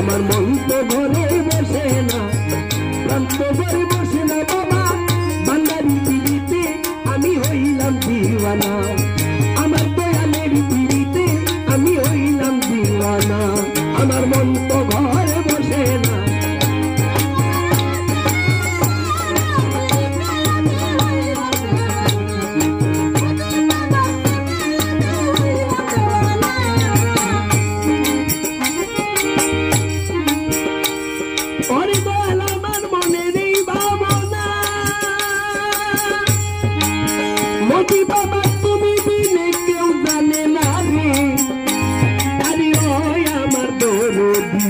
আমার মন তো ঘরে বসে না, প্রাণ তো ঘরে বসে না বাবা, বান্দারি পিড়িতে আমি হইলাম দিওয়ানা, আমার দয়ালের পিড়িতে আমি হইলাম দিওয়ানা, আমার মন তো ঘরে বসে না। মতি বাবা তুমি বিনে কেউ জানে না রে, আরে ওই আমার দরদি